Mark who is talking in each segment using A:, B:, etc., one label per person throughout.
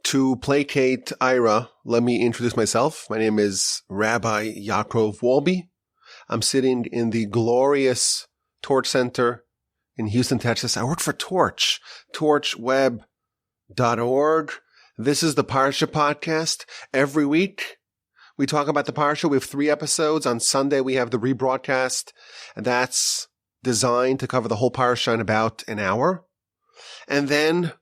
A: To placate Ira, let me introduce myself. My name is Rabbi Yaakov Wolbe. I'm sitting in the glorious Torch Center in Houston, Texas. I work for Torch, torchweb.org. This is the Parsha podcast. Every week, we talk about the Parsha. We have 3 episodes. On Sunday, we have the rebroadcast, and that's designed to cover the whole Parsha in about an hour. And then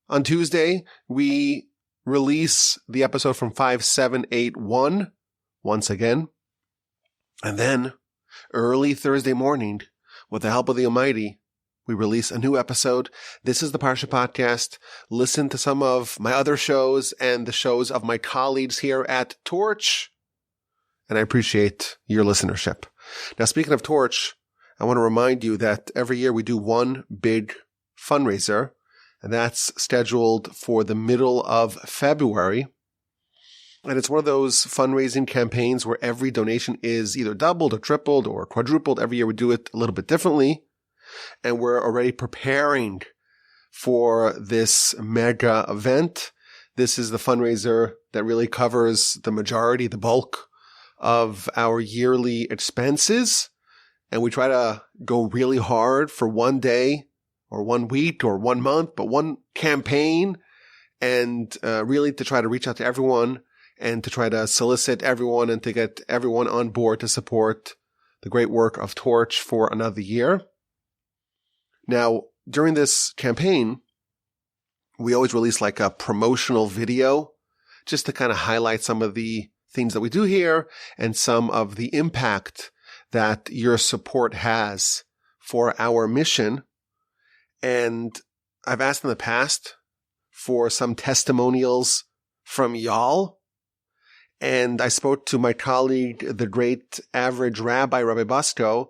A: on Tuesday, we release the episode from 5781 once again. And then early Thursday morning, with the help of the Almighty, we release a new episode. This is the Parsha podcast. Listen to some of my other shows and the shows of my colleagues here at Torch. And I appreciate your listenership. Now, speaking of Torch, I want to remind you that every year we do one big fundraiser, and that's scheduled for the middle of February. And it's one of those fundraising campaigns where every donation is either doubled or tripled or quadrupled. Every year we do it a little bit differently. And we're already preparing for this mega event. This is the fundraiser that really covers the majority, the bulk of our yearly expenses. And we try to go really hard for one day or 1 week or 1 month, but one campaign, and really to try to reach out to everyone and to try to solicit everyone and to get everyone on board to support the great work of Torch for another year. Now, during this campaign, we always release like a promotional video just to kind of highlight some of the things that we do here and some of the impact that your support has for our mission. And I've asked in the past for some testimonials from y'all. And I spoke to my colleague, the great average Rabbi Basco.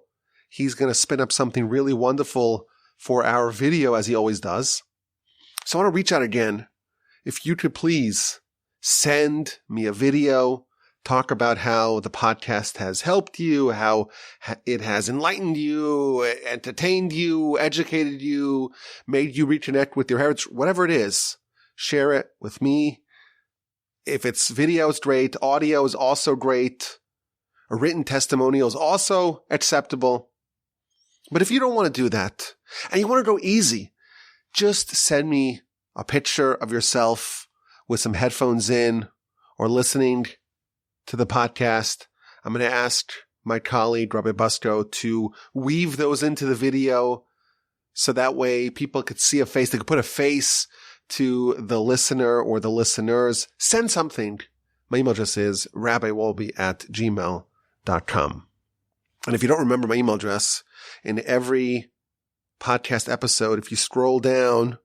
A: He's going to spin up something really wonderful for our video, as he always does. So I want to reach out again. If you could please send me a video, talk about how the podcast has helped you, how it has enlightened you, entertained you, educated you, made you reconnect with your heritage, whatever it is. Share it with me. If it's video, it's great. Audio is also great. A written testimonial is also acceptable. But if you don't want to do that and you want to go easy, just send me a picture of yourself with some headphones in or listening to the podcast. I'm going to ask my colleague, Rabbi Basco, to weave those into the video so that way people could see a face. They could put a face to the listener or the listeners. Send something. My email address is rabbiwolbe@gmail.com. And if you don't remember my email address, in every podcast episode, if you scroll down,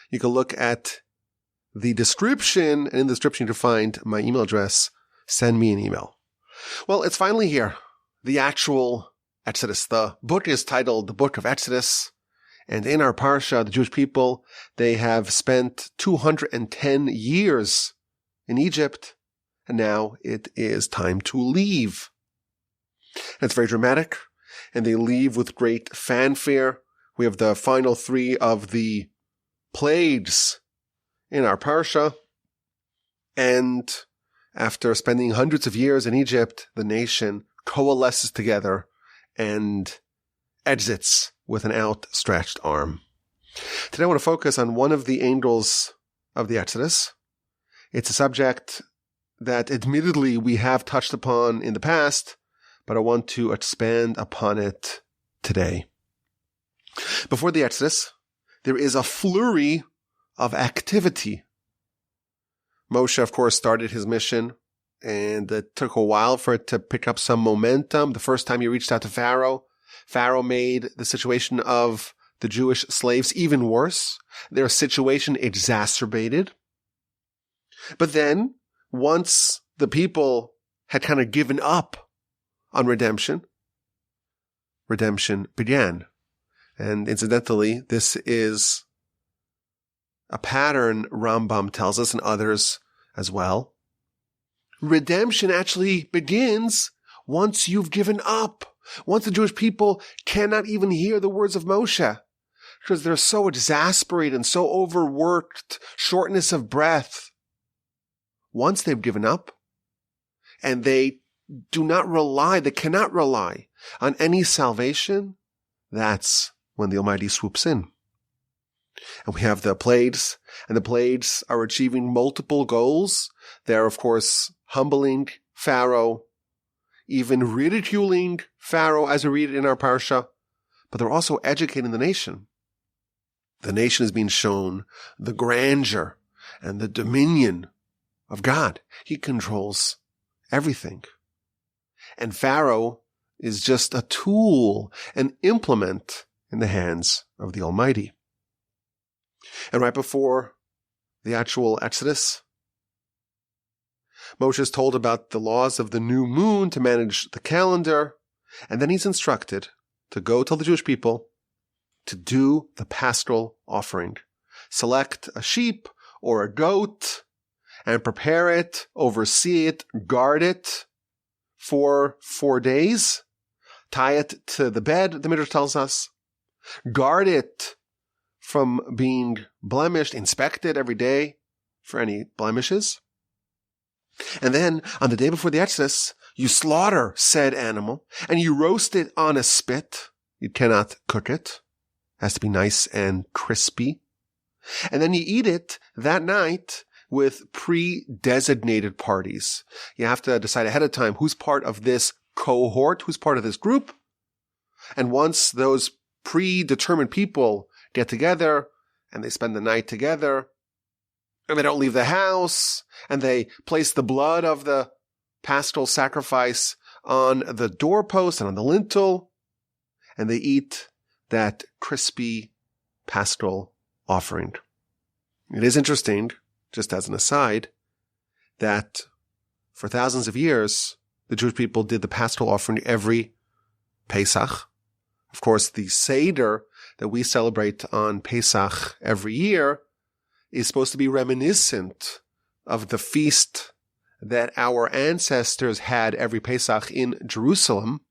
A: you can look at the description, and in the description you can find my email address. Send me an email. Well, it's finally here. The actual Exodus. The book is titled The Book of Exodus. And in our Parsha, the Jewish people, they have spent 210 years in Egypt. And now it is time to leave. And it's very dramatic. And they leave with great fanfare. We have the final 3 of the plagues in our Parsha. And after spending hundreds of years in Egypt, the nation coalesces together and exits with an outstretched arm. Today I want to focus on one of the angels of the Exodus. It's a subject that admittedly we have touched upon in the past, but I want to expand upon it today. Before the Exodus, there is a flurry of activity. Moshe, of course, started his mission, and it took a while for it to pick up some momentum. The first time he reached out to Pharaoh, Pharaoh made the situation of the Jewish slaves even worse. Their situation exacerbated. But then, once the people had kind of given up on redemption, redemption began. And incidentally, this is a pattern Rambam tells us and others as well. Redemption actually begins once you've given up. Once the Jewish people cannot even hear the words of Moshe. because they're so exasperated and so overworked, shortness of breath. Once they've given up, and they cannot rely on any salvation, that's when the Almighty swoops in. And we have the plagues, and the plagues are achieving multiple goals. They're, of course, humbling Pharaoh, even ridiculing Pharaoh as we read it in our Parsha, but they're also educating the nation. The nation is being shown the grandeur and the dominion of God. He controls everything. And Pharaoh is just a tool, an implement in the hands of the Almighty. And right before the actual Exodus, Moshe is told about the laws of the new moon to manage the calendar, and then he's instructed to go tell the Jewish people to do the paschal offering. Select a sheep or a goat and prepare it, oversee it, guard it for 4 days. Tie it to the bed, the Midrash tells us. Guard it from being blemished, inspect it every day for any blemishes. And then, on the day before the Exodus, you slaughter said animal, and you roast it on a spit. You cannot cook it. It has to be nice and crispy. And then you eat it that night with pre-designated parties. You have to decide ahead of time who's part of this cohort, who's part of this group. And once those predetermined people get together, and they spend the night together, and they don't leave the house, and they place the blood of the paschal sacrifice on the doorpost and on the lintel, and they eat that crispy paschal offering. It is interesting, just as an aside, that for thousands of years, the Jewish people did the paschal offering every Pesach. Of course, the Seder that we celebrate on Pesach every year is supposed to be reminiscent of the feast that our ancestors had every Pesach in Jerusalem.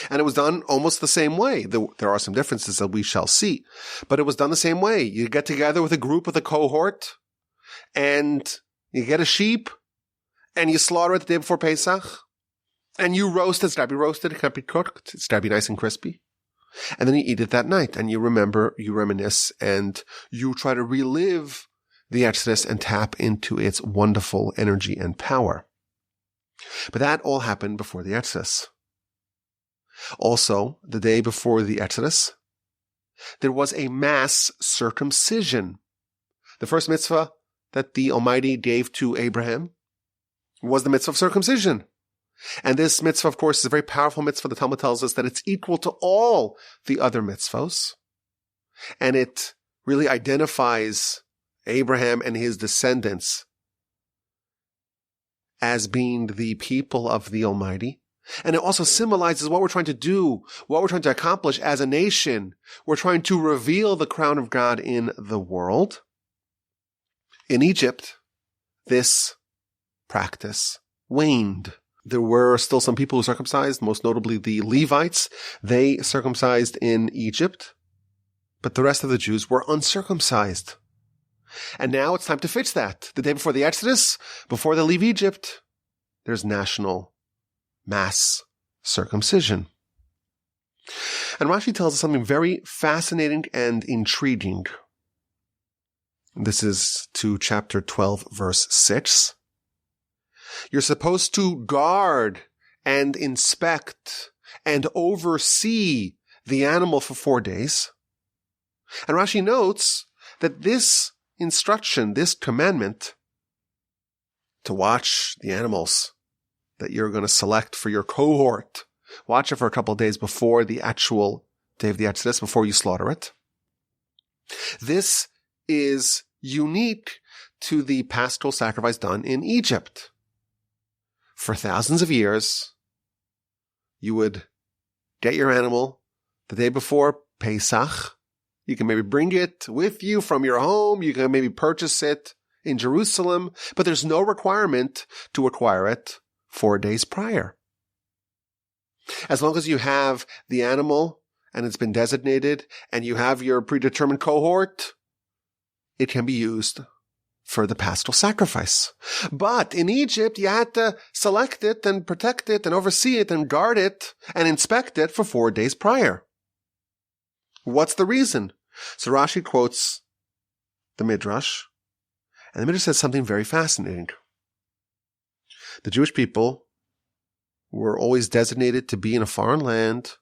A: And it was done almost the same way. There are some differences that we shall see, but it was done the same way. You get together with a group, with a cohort, and you get a sheep, and you slaughter it the day before Pesach, and you roast it. It's got to be roasted. It can't be cooked. It's got to be nice and crispy. And then you eat it that night, and you remember, you reminisce, and you try to relive the Exodus and tap into its wonderful energy and power. But that all happened before the Exodus. Also, the day before the Exodus, there was a mass circumcision. The first mitzvah that the Almighty gave to Abraham was the mitzvah of circumcision. And this mitzvah, of course, is a very powerful mitzvah. The Talmud tells us that it's equal to all the other mitzvos. And it really identifies Abraham and his descendants as being the people of the Almighty. And it also symbolizes what we're trying to do, what we're trying to accomplish as a nation. We're trying to reveal the crown of God in the world. In Egypt, this practice waned. There were still some people who circumcised, most notably the Levites. They circumcised in Egypt, but the rest of the Jews were uncircumcised. And now it's time to fix that. The day before the Exodus, before they leave Egypt, there's national mass circumcision. And Rashi tells us something very fascinating and intriguing. This is to chapter 12, verse 6. You're supposed to guard and inspect and oversee the animal for 4 days. And Rashi notes that this instruction, this commandment to watch the animals that you're going to select for your cohort, watch it for a couple of days before the actual day of the Exodus, before you slaughter it. This is unique to the paschal sacrifice done in Egypt. For thousands of years, you would get your animal the day before Pesach. You can maybe bring it with you from your home. You can maybe purchase it in Jerusalem, but there's no requirement to acquire it 4 days prior. As long as you have the animal and it's been designated, and you have your predetermined cohort, it can be used for the paschal sacrifice. But in Egypt, you had to select it and protect it and oversee it and guard it and inspect it for 4 days prior. What's the reason? So Rashi quotes the Midrash, and the Midrash says something very fascinating. The Jewish people were always designated to be in a foreign land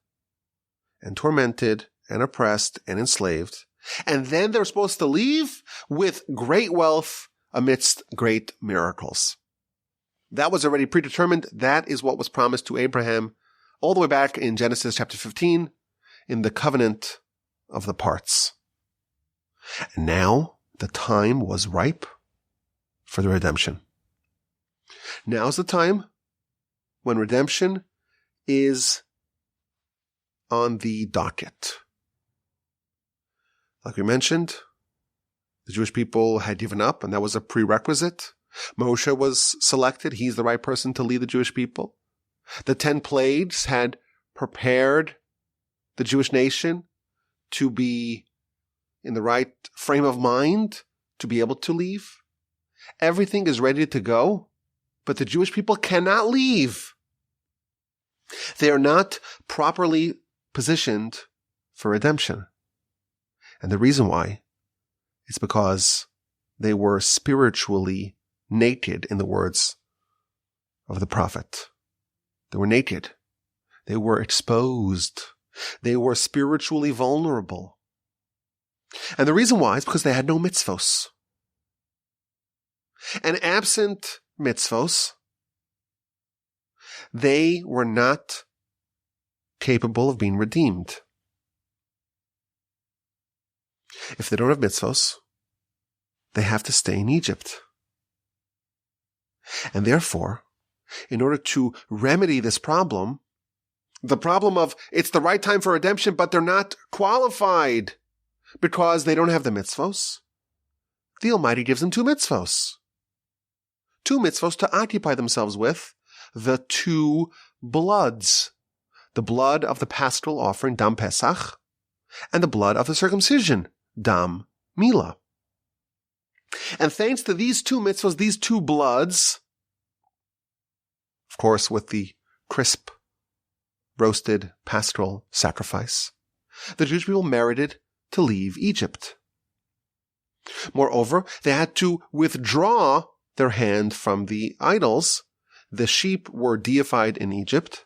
A: and tormented and oppressed and enslaved. And then they're supposed to leave with great wealth amidst great miracles. That was already predetermined. That is what was promised to Abraham all the way back in Genesis chapter 15 in the covenant of the parts. And now the time was ripe for the redemption. Now's the time when redemption is on the docket. Like we mentioned, the Jewish people had given up, and that was a prerequisite. Moshe was selected. He's the right person to lead the Jewish people. The 10 plagues had prepared the Jewish nation to be in the right frame of mind to be able to leave. Everything is ready to go, but the Jewish people cannot leave. They are not properly positioned for redemption. And the reason why is because they were spiritually naked, in the words of the prophet. They were naked. They were exposed. They were spiritually vulnerable. And the reason why is because they had no mitzvos. And absent mitzvos, they were not capable of being redeemed. If they don't have mitzvos, they have to stay in Egypt. And therefore, in order to remedy this problem, the problem of it's the right time for redemption, but they're not qualified because they don't have the mitzvos, the Almighty gives them 2 mitzvos. 2 mitzvos to occupy themselves with, the 2 bloods. The blood of the paschal offering, Dam Pesach, and the blood of the circumcision, Dam Mila. And thanks to these 2 mitzvahs, these 2 bloods, of course with the crisp, roasted paschal sacrifice, the Jewish people merited to leave Egypt. Moreover, they had to withdraw their hand from the idols. The sheep were deified in Egypt,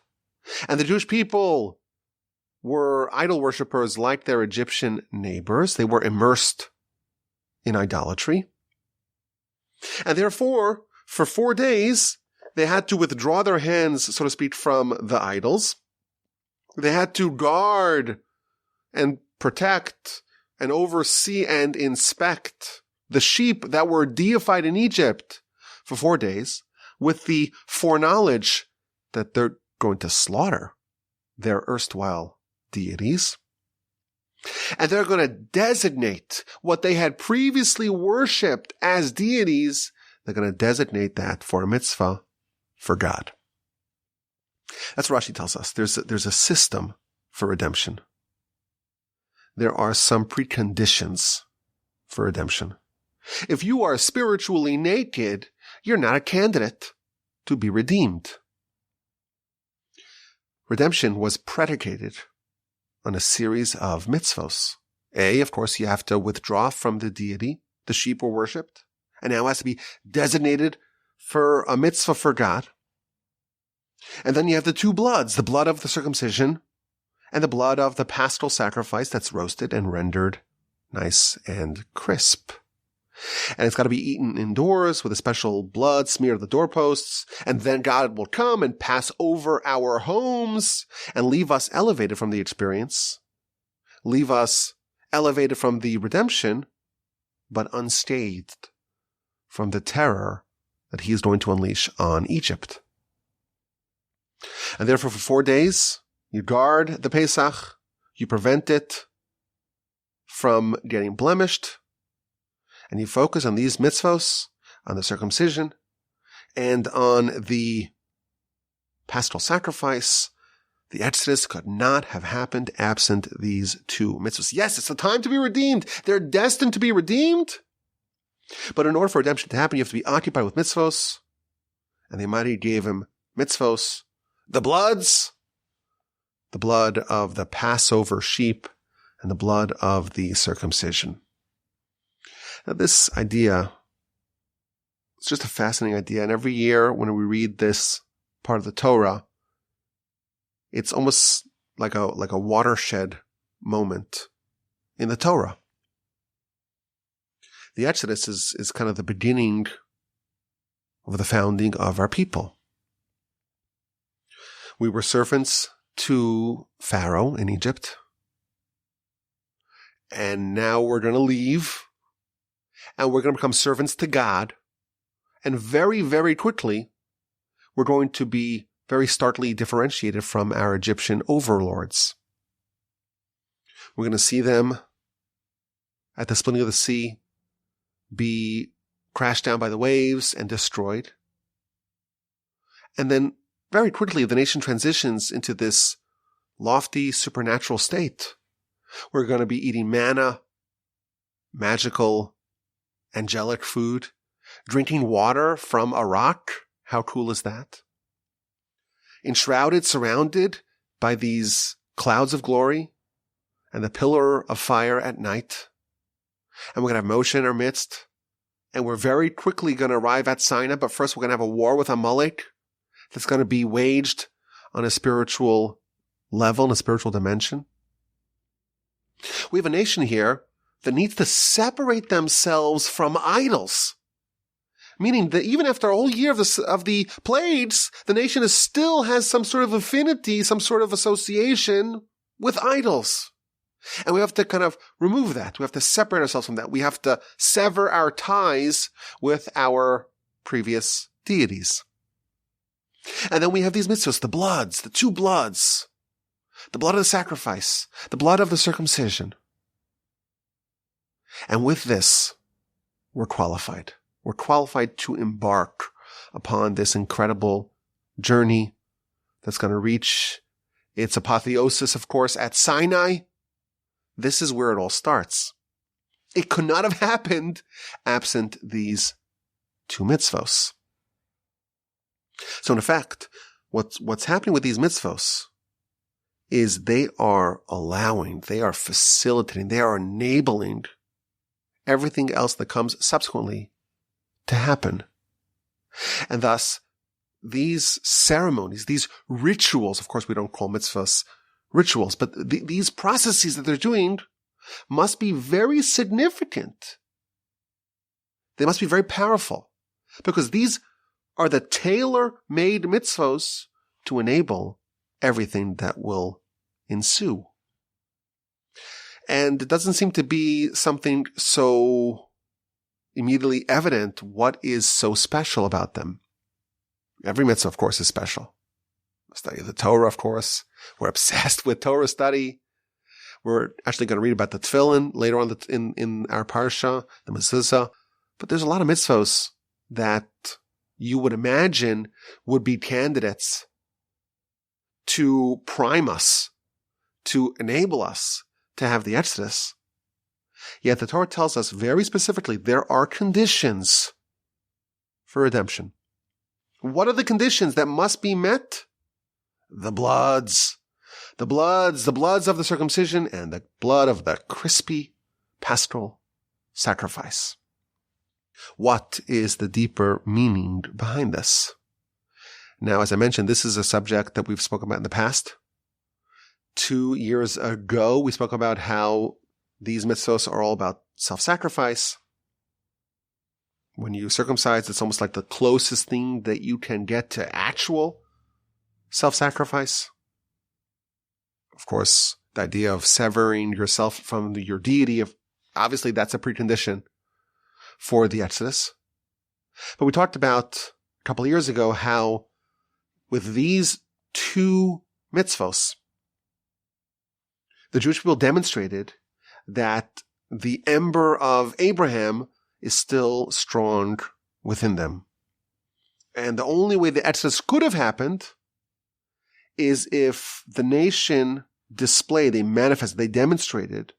A: and the Jewish people were idol worshippers like their Egyptian neighbors. They were immersed in idolatry. And therefore, for 4 days, they had to withdraw their hands, so to speak, from the idols. They had to guard and protect and oversee and inspect the sheep that were deified in Egypt for 4 days with the foreknowledge that they're going to slaughter their erstwhile deities. And they're going to designate what they had previously worshipped as deities. They're going to designate that for a mitzvah for God. That's what Rashi tells us. There's a system for redemption. There are some preconditions for redemption. If you are spiritually naked, you're not a candidate to be redeemed. Redemption was predicated on a series of mitzvos. Of course, you have to withdraw from the deity. The sheep were worshipped, and now has to be designated for a mitzvah for God. And then you have the 2 bloods, the blood of the circumcision and the blood of the paschal sacrifice that's roasted and rendered nice and crisp. And it's got to be eaten indoors with a special blood smeared on the doorposts. And then God will come and pass over our homes and leave us elevated from the experience, leave us elevated from the redemption, but unscathed from the terror that he is going to unleash on Egypt. And therefore, for 4 days, you guard the Pesach, you prevent it from getting blemished, and you focus on these mitzvos, on the circumcision, and on the paschal sacrifice The Exodus could not have happened absent these two mitzvos. Yes, it's the time to be redeemed. They're destined to be redeemed. But in order for redemption to happen, you have to be occupied with mitzvos. And the Almighty gave him mitzvos, the bloods, the blood of the Passover sheep, and the blood of the circumcision. Now, this idea, it's just a fascinating idea. And every year when we read this part of the Torah, it's almost like a watershed moment in the Torah. The Exodus is kind of the beginning of the founding of our people. We were servants to Pharaoh in Egypt. And now we're going to leave. And we're going to become servants to God. And very, very quickly, we're going to be very starkly differentiated from our Egyptian overlords. We're going to see them at the splitting of the sea be crashed down by the waves and destroyed. And then very quickly, the nation transitions into this lofty supernatural state. We're going to be eating manna, magical, angelic food, drinking water from a rock. How cool is that? Enshrouded, surrounded by these clouds of glory and the pillar of fire at night. And we're going to have Moshe in our midst. And we're very quickly going to arrive at Sinai, but first we're going to have a war with Amalek that's going to be waged on a spiritual level, in a spiritual dimension. We have a nation here that needs to separate themselves from idols. Meaning that even after a whole year of the plagues, the nation still has some sort of affinity, some sort of association with idols. And we have to kind of remove that. We have to separate ourselves from that. We have to sever our ties with our previous deities. And then we have these mitzvos, the bloods, the two bloods, the blood of the sacrifice, the blood of the circumcision. And with this, we're qualified. We're qualified to embark upon this incredible journey that's going to reach its apotheosis, of course, at Sinai. This is where it all starts. It could not have happened absent these two mitzvos. So in effect, what's happening with these mitzvos is they are allowing, they are facilitating, they are enabling everything else that comes subsequently to happen. And thus, these ceremonies, these rituals, of course we don't call mitzvahs rituals, but these processes that they're doing must be very significant. They must be very powerful, because these are the tailor-made mitzvos to enable everything that will ensue. And it doesn't seem to be something so immediately evident what is so special about them. Every mitzvah, of course, is special. Study of the Torah, of course. We're obsessed with Torah study. We're actually going to read about the tefillin later on in our Parsha, the mezuzah. But there's a lot of mitzvos that you would imagine would be candidates to prime us, to enable us to have the Exodus. Yet the Torah tells us very specifically there are conditions for redemption. What are the conditions that must be met? The bloods of the circumcision and the blood of the crispy paschal sacrifice. What is the deeper meaning behind this? Now, as I mentioned, this is a subject that we've spoken about in the past. 2 years ago, we spoke about how these mitzvos are all about self-sacrifice. When you circumcise, it's almost like the closest thing that you can get to actual self-sacrifice. Of course, the idea of severing yourself from your deity, obviously that's a precondition for the Exodus. But we talked about a couple of years ago how with these two mitzvos, the Jewish people demonstrated that the ember of Abraham is still strong within them. And the only way the Exodus could have happened is if the nation they demonstrated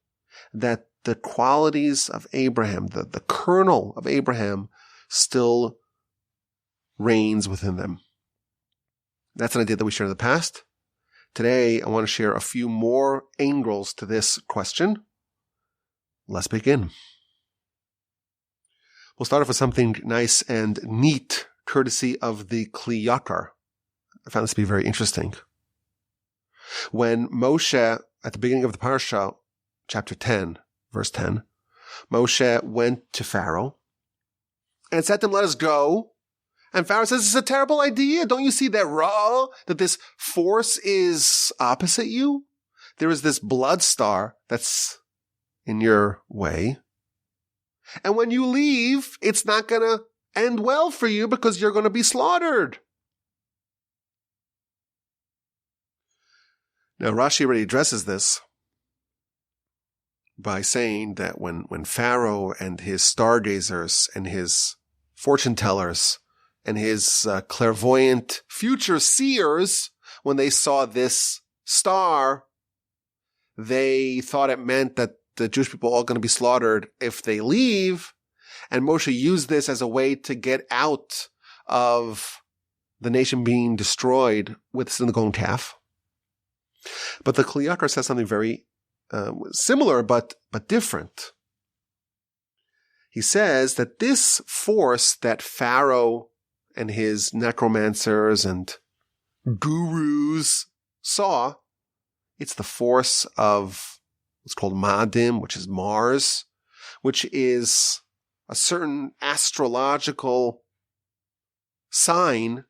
A: that the qualities of Abraham, the kernel of Abraham, still reigns within them. That's an idea that we shared in the past. Today, I want to share a few more angles to this question. Let's begin. We'll start off with something nice and neat, courtesy of the Kli Yakar. I found this to be very interesting. When Moshe, at the beginning of the Parsha, chapter 10, verse 10, Moshe went to Pharaoh and said to him, "Let us go." And Pharaoh says, "It's a terrible idea. Don't you see that this force is opposite you? There is this blood star that's in your way. And when you leave, it's not going to end well for you because you're going to be slaughtered." Now, Rashi already addresses this by saying that when Pharaoh and his stargazers and his fortune tellers and his clairvoyant future seers, when they saw this star, they thought it meant that the Jewish people are all going to be slaughtered if they leave. And Moshe used this as a way to get out of the nation being destroyed with the golden calf. But the Kli Yakar says something very similar but different. He says that this force that Pharaoh and his necromancers and gurus saw, it's the force of what's called Madim, which is Mars, which is a certain astrological sign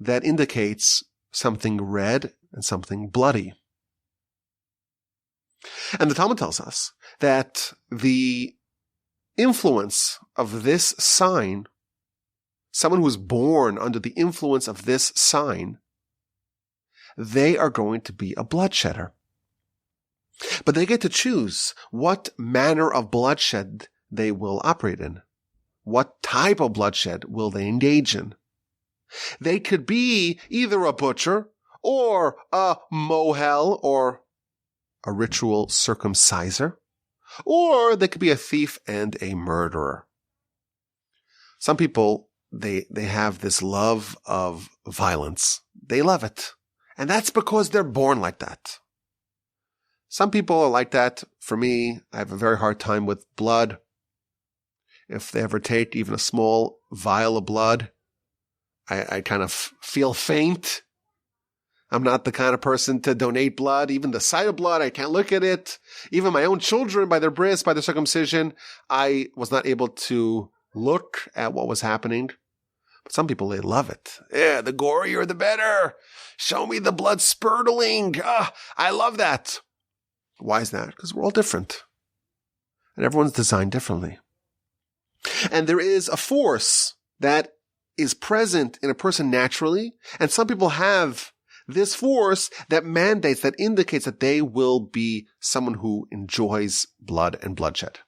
A: that indicates something red and something bloody. And the Talmud tells us that the influence of this sign, someone who is born under the influence of this sign, they are going to be a bloodshedder. But they get to choose what manner of bloodshed they will operate in. What type of bloodshed will they engage in? They could be either a butcher or a mohel or a ritual circumciser, or they could be a thief and a murderer. Some people, they have this love of violence. They love it. And that's because they're born like that. Some people are like that. For me, I have a very hard time with blood. If they ever take even a small vial of blood, I kind of feel faint. I'm not the kind of person to donate blood. Even the sight of blood, I can't look at it. Even my own children, by their bris, by their circumcision, I was not able to look at what was happening. But some people, they love it. Yeah, the gorier, the better. Show me the blood spurtling. I love that. Why is that? Because we're all different. And everyone's designed differently. And there is a force that is present in a person naturally, and some people have this force that mandates, that indicates that they will be someone who enjoys blood and bloodshed.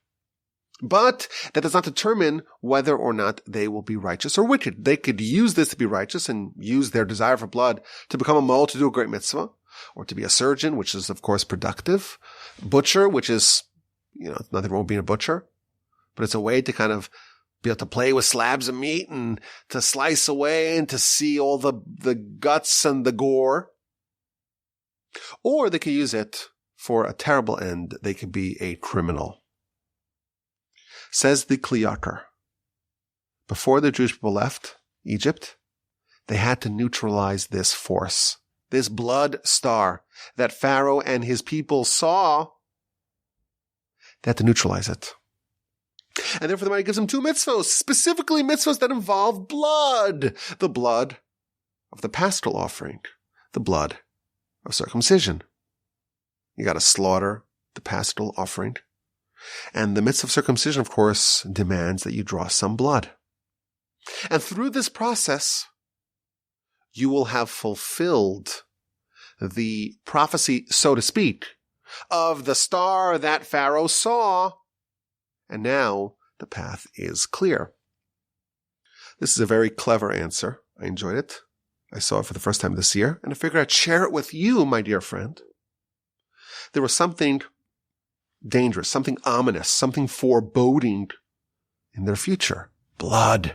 A: But that does not determine whether or not they will be righteous or wicked. They could use this to be righteous and use their desire for blood to become a mole, to do a great mitzvah, or to be a surgeon, which is, of course, productive. Butcher, which is, nothing wrong with being a butcher, but it's a way to kind of be able to play with slabs of meat and to slice away and to see all the guts and the gore. Or they could use it for a terrible end. They could be a criminal. Says the Kli Yakar, before the Jewish people left Egypt, they had to neutralize this force, this blood star that Pharaoh and his people saw. They had to neutralize it. And therefore the Almighty gives them two mitzvos, specifically mitzvos that involve blood. The blood of the paschal offering, the blood of circumcision. You got to slaughter the paschal offering. And the mitzvah of circumcision, of course, demands that you draw some blood. And through this process, you will have fulfilled the prophecy, so to speak, of the star that Pharaoh saw. And now the path is clear. This is a very clever answer. I enjoyed it. I saw it for the first time this year, and I figured I'd share it with you, my dear friend. There was something dangerous, something ominous, something foreboding in their future. Blood.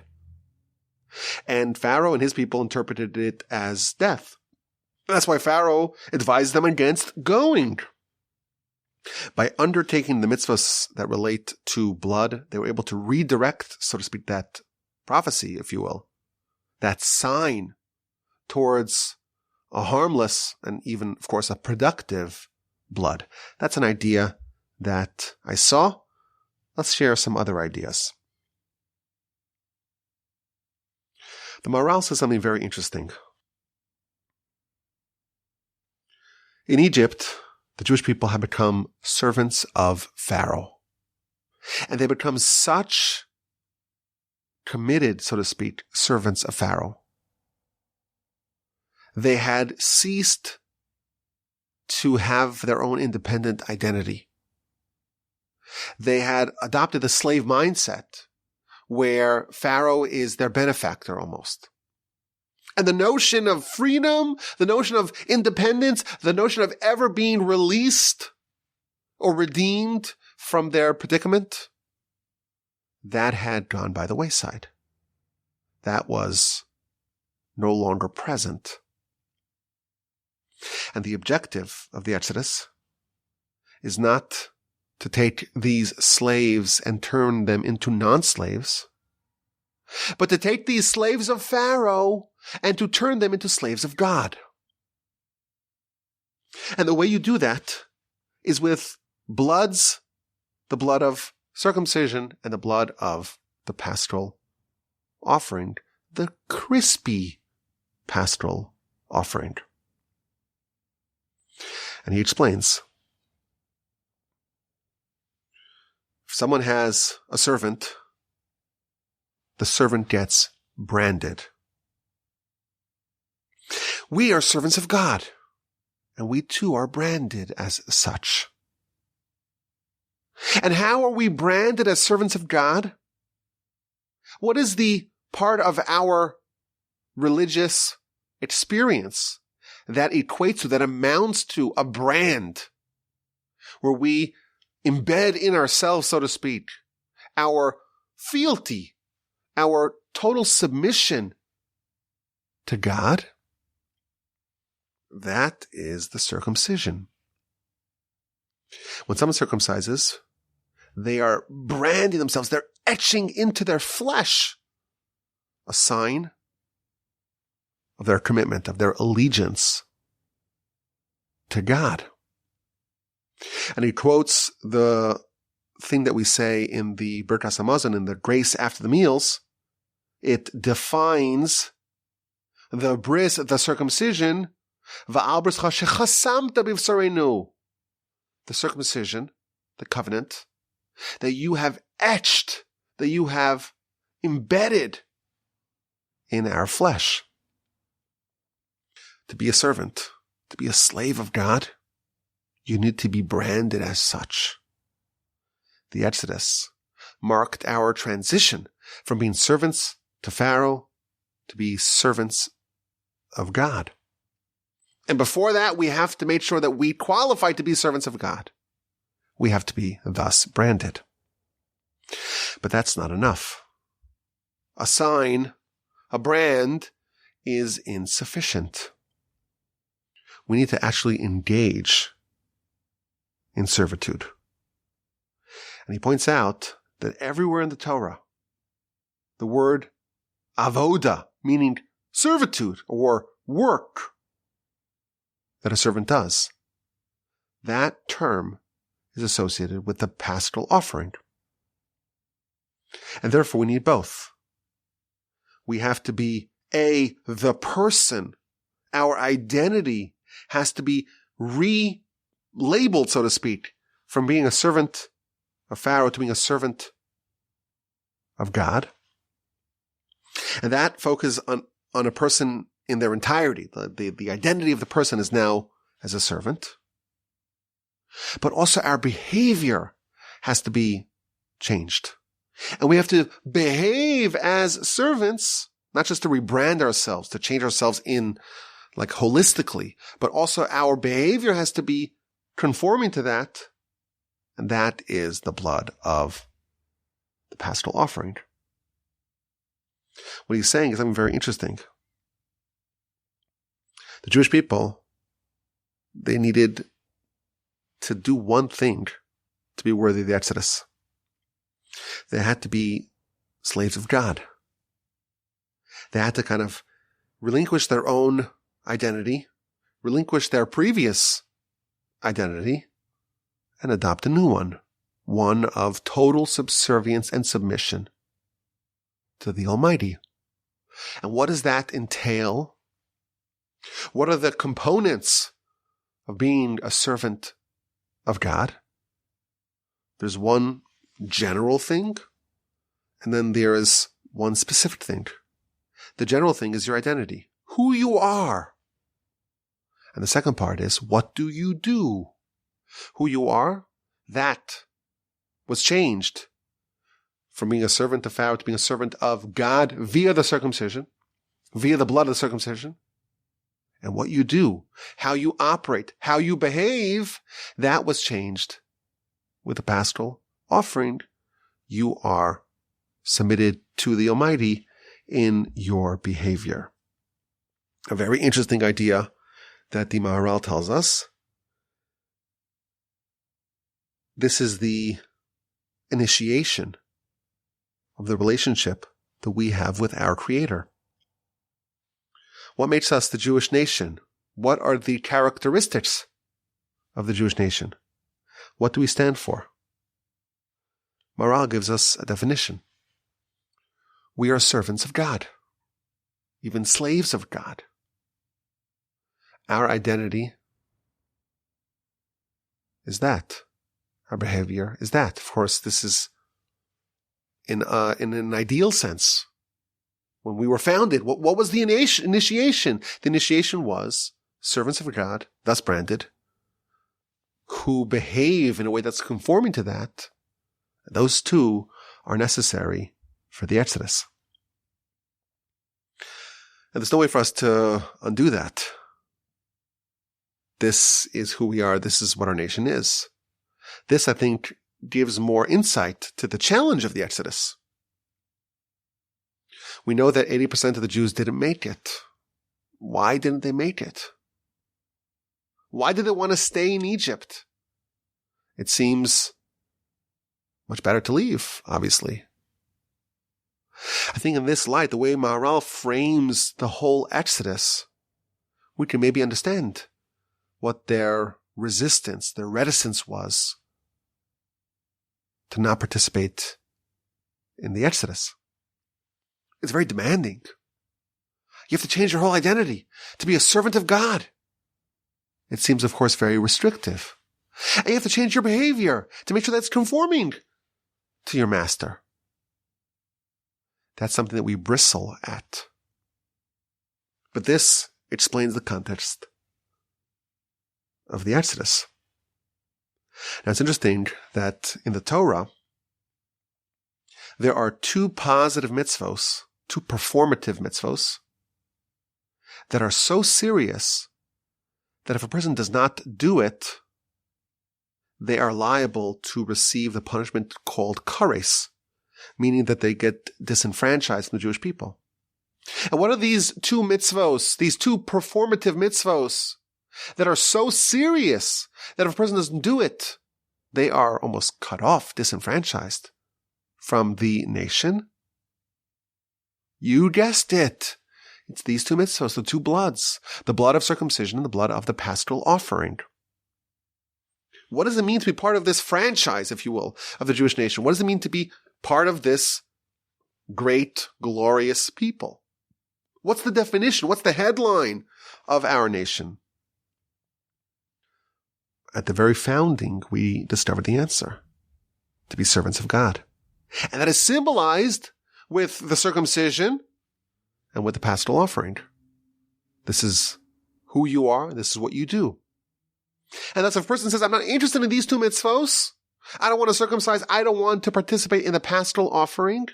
A: And Pharaoh and his people interpreted it as death. That's why Pharaoh advised them against going. By undertaking the mitzvos that relate to blood, they were able to redirect, so to speak, that prophecy, if you will, that sign towards a harmless and even, of course, a productive blood. That's an idea that I saw. Let's share some other ideas. The Maharal says something very interesting. In Egypt, the Jewish people have become servants of Pharaoh. And they become such committed, so to speak, servants of Pharaoh. They had ceased to have their own independent identity. They had adopted the slave mindset where Pharaoh is their benefactor almost. And the notion of freedom, the notion of independence, the notion of ever being released or redeemed from their predicament, that had gone by the wayside. That was no longer present. And the objective of the Exodus is not to take these slaves and turn them into non-slaves, but to take these slaves of Pharaoh and to turn them into slaves of God. And the way you do that is with bloods, the blood of circumcision and the blood of the paschal offering, the crispy paschal offering. And he explains, if someone has a servant, the servant gets branded. We are servants of God, and we too are branded as such. And how are we branded as servants of God? What is the part of our religious experience that equates to, that amounts to a brand, where we embed in ourselves, so to speak, our fealty, our total submission to God? That is the circumcision. When someone circumcises, they are branding themselves, they're etching into their flesh a sign of their commitment, of their allegiance to God. And he quotes the thing that we say in the Birkas Hamazon, in the grace after the meals. It defines the bris, the circumcision, the circumcision, the covenant, that you have etched, that you have embedded in our flesh. To be a servant, to be a slave of God, you need to be branded as such. The Exodus marked our transition from being servants to Pharaoh to be servants of God. And before that, we have to make sure that we qualify to be servants of God. We have to be thus branded. But that's not enough. A sign, a brand, is insufficient. We need to actually engage in servitude. And he points out that everywhere in the Torah, the word avoda, meaning servitude or work that a servant does, that term is associated with the paschal offering. And therefore we need both. We have to be the person. Our identity has to be relabeled, so to speak, from being a servant of Pharaoh to being a servant of God. And that focuses on a person in their entirety. The identity of the person is now as a servant. But also our behavior has to be changed. And we have to behave as servants not just to rebrand ourselves, to change ourselves in like holistically, but also our behavior has to be conforming to that. And that is the blood of the paschal offering. What he's saying is something very interesting. The Jewish people, they needed to do one thing to be worthy of the Exodus. They had to be slaves of God. They had to kind of relinquish their own identity, relinquish their previous identity, and adopt a new one of total subservience and submission to the Almighty. And what does that entail? What are the components of being a servant of God? There's one general thing, and then there is one specific thing. The general thing is your identity, who you are. And the second part is, what do you do? Who you are, that was changed from being a servant of Pharaoh to being a servant of God via the circumcision, via the blood of the circumcision. And what you do, how you operate, how you behave, that was changed with the paschal offering. You are submitted to the Almighty in your behavior. A very interesting idea that the Maharal tells us. This is the initiation of the relationship that we have with our Creator. What makes us the Jewish nation? What are the characteristics of the Jewish nation? What do we stand for? Maharal gives us a definition. We are servants of God, even slaves of God. Our identity is that. Our behavior is that. Of course, this is in an ideal sense. When we were founded, what was the initiation? The initiation was servants of God, thus branded, who behave in a way that's conforming to that. Those two are necessary for the Exodus. And there's no way for us to undo that. This is who we are. This is what our nation is. This, I think, gives more insight to the challenge of the Exodus. We know that 80% of the Jews didn't make it. Why didn't they make it? Why did they want to stay in Egypt? It seems much better to leave, obviously. I think in this light, the way Maharal frames the whole Exodus, we can maybe understand what their resistance, their reticence was to not participate in the Exodus. It's very demanding. You have to change your whole identity to be a servant of God. It seems, of course, very restrictive. And you have to change your behavior to make sure that's conforming to your master. That's something that we bristle at. But this explains the context of the Exodus. Now, it's interesting that in the Torah, there are two positive mitzvos, two performative mitzvos, that are so serious that if a person does not do it, they are liable to receive the punishment called kares, meaning that they get disenfranchised from the Jewish people. And what are these two mitzvos, these two performative mitzvos that are so serious that if a person doesn't do it, they are almost cut off, disenfranchised from the nation? You guessed it. It's these two mitzvos, the two bloods, the blood of circumcision and the blood of the paschal offering. What does it mean to be part of this franchise, if you will, of the Jewish nation? What does it mean to be part of this great, glorious people? What's the definition? What's the headline of our nation? At the very founding, we discovered the answer: to be servants of God. And that is symbolized with the circumcision and with the paschal offering. This is who you are. This is what you do. And that's if a person says, I'm not interested in these two mitzvos. I don't want to circumcise. I don't want to participate in the paschal offering.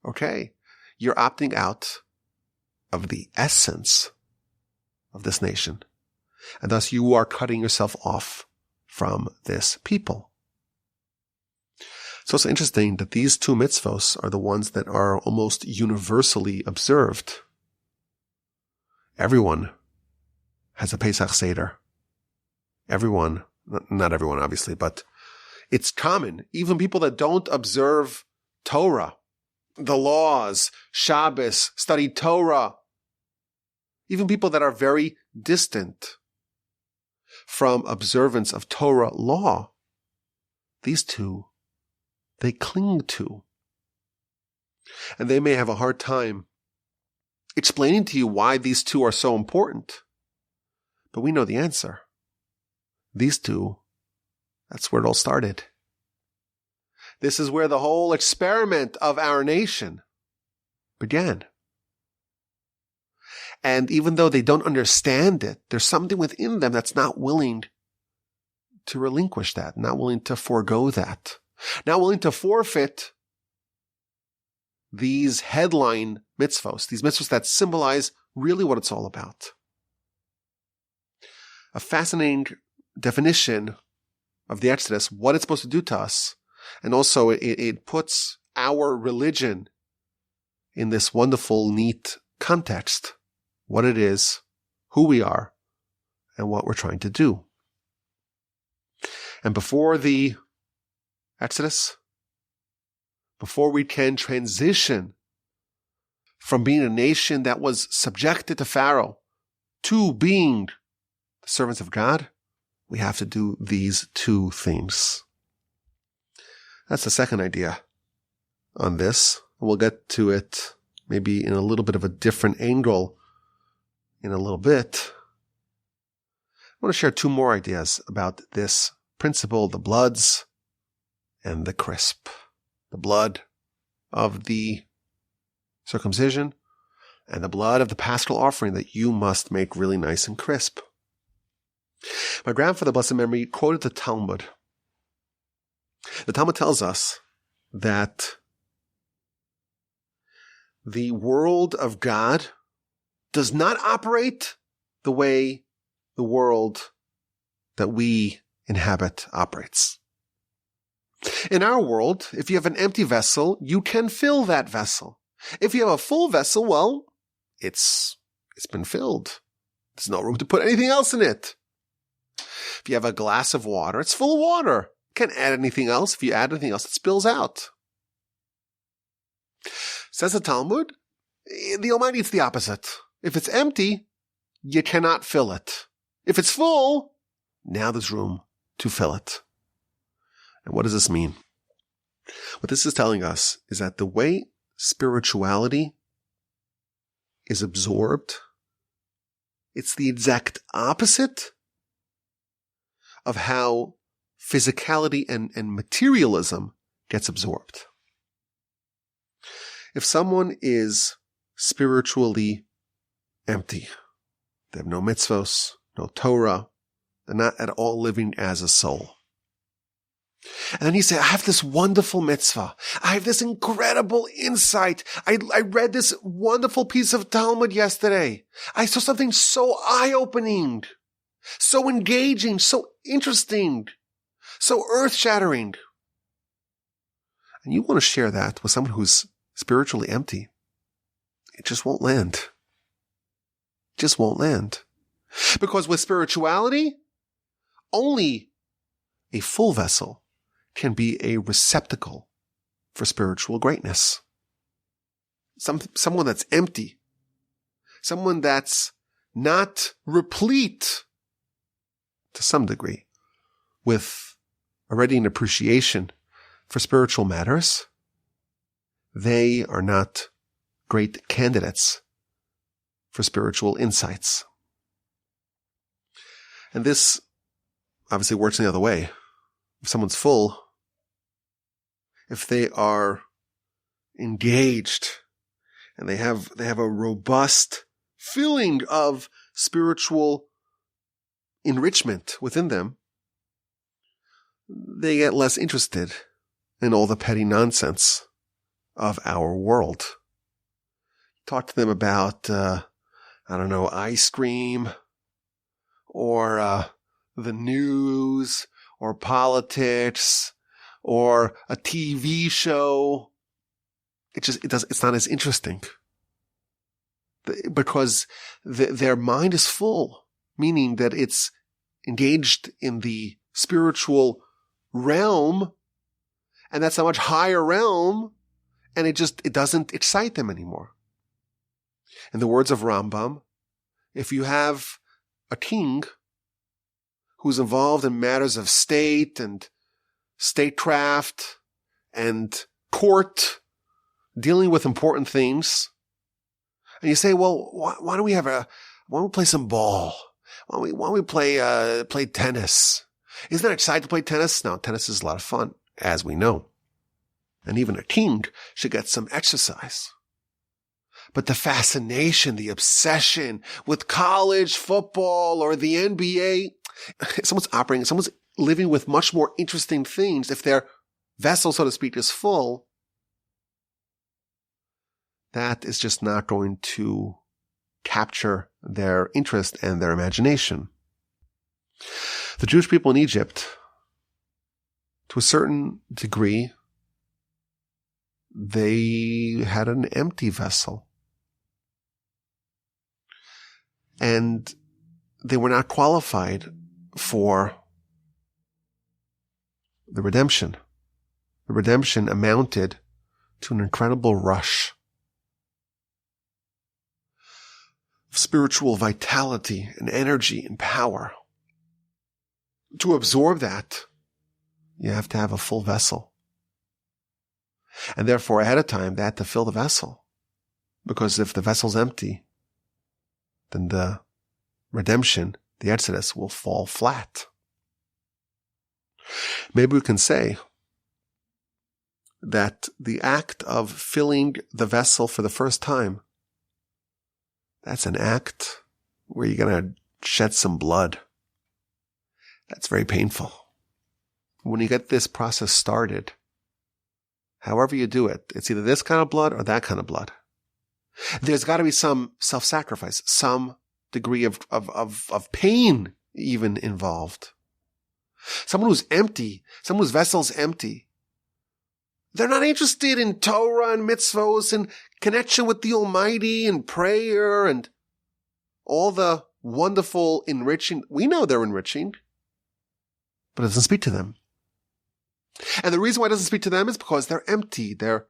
A: Okay. You're opting out of the essence of this nation. And thus you are cutting yourself off from this people. It's also interesting that these two mitzvos are the ones that are almost universally observed. Everyone has a Pesach Seder. Everyone, not everyone obviously, but it's common. Even people that don't observe Torah, the laws, Shabbos, study Torah, even people that are very distant from observance of Torah law, these two, they cling to. And they may have a hard time explaining to you why these two are so important. But we know the answer. These two, that's where it all started. This is where the whole experiment of our nation began. And even though they don't understand it, there's something within them that's not willing to relinquish that, not willing to forego that, not willing to forfeit these headline mitzvos, these mitzvos that symbolize really what it's all about. A fascinating definition of the Exodus, what it's supposed to do to us, and also it puts our religion in this wonderful, neat context, what it is, who we are, and what we're trying to do. And before the Exodus, before we can transition from being a nation that was subjected to Pharaoh to being the servants of God, we have to do these two things. That's the second idea on this. We'll get to it maybe in a little bit of a different angle in a little bit. I want to share two more ideas about this principle, the bloods and the crisp. The blood of the circumcision and the blood of the paschal offering that you must make really nice and crisp. My grandfather, blessed memory, quoted the Talmud. The Talmud tells us that the world of God does not operate the way the world that we inhabit operates. In our world, if you have an empty vessel, you can fill that vessel. If you have a full vessel, well, it's been filled. There's no room to put anything else in it. If you have a glass of water, it's full of water. Can't add anything else. If you add anything else, it spills out. Says the Talmud, the Almighty, it's the opposite. If it's empty, you cannot fill it. If it's full, now there's room to fill it. And what does this mean? What this is telling us is that the way spirituality is absorbed, it's the exact opposite of how physicality and materialism gets absorbed. If someone is spiritually empty, they have no mitzvos, no Torah, they're not at all living as a soul. And then you say, I have this wonderful mitzvah. I have this incredible insight. I read this wonderful piece of Talmud yesterday. I saw something so eye-opening, so engaging, so interesting, so earth-shattering. And you want to share that with someone who's spiritually empty. It just won't land. It just won't land. Because with spirituality, only a full vessel can be a receptacle for spiritual greatness. Someone that's empty, someone that's not replete to some degree with already an appreciation for spiritual matters, they are not great candidates for spiritual insights. And this obviously works in the other way. If someone's full, if they are engaged and they have a robust feeling of spiritual enrichment within them, they get less interested in all the petty nonsense of our world. talk to them about, ice cream or the news or politics or a TV show, it's not as interesting because their mind is full, meaning that it's engaged in the spiritual realm, and that's a much higher realm, and it doesn't excite them anymore. In the words of Rambam, if you have a king who's involved in matters of state and statecraft and court, dealing with important things, and you say, well, why don't we play some ball? Why don't we play tennis? Isn't that exciting to play tennis? No, tennis is a lot of fun, as we know. And even a king should get some exercise. But the fascination, the obsession with college football or the NBA, someone's living with much more interesting things. If their vessel, so to speak, is full, that is just not going to capture their interest and their imagination. The Jewish people in Egypt, to a certain degree, they had an empty vessel. And they were not qualified for the redemption. The redemption amounted to an incredible rush of spiritual vitality and energy and power. To absorb that, you have to have a full vessel. And therefore, ahead of time, they had to fill the vessel. Because if the vessel's empty, then the redemption, the Exodus, will fall flat. Maybe we can say that the act of filling the vessel for the first time, that's an act where you're going to shed some blood. That's very painful. When you get this process started, however you do it, it's either this kind of blood or that kind of blood. There's got to be some self-sacrifice, some degree of pain even involved. Someone who's empty, someone whose vessel's empty, they're not interested in Torah and mitzvos and connection with the Almighty and prayer and all the wonderful enriching. We know they're enriching, but it doesn't speak to them. And the reason why it doesn't speak to them is because they're empty. They're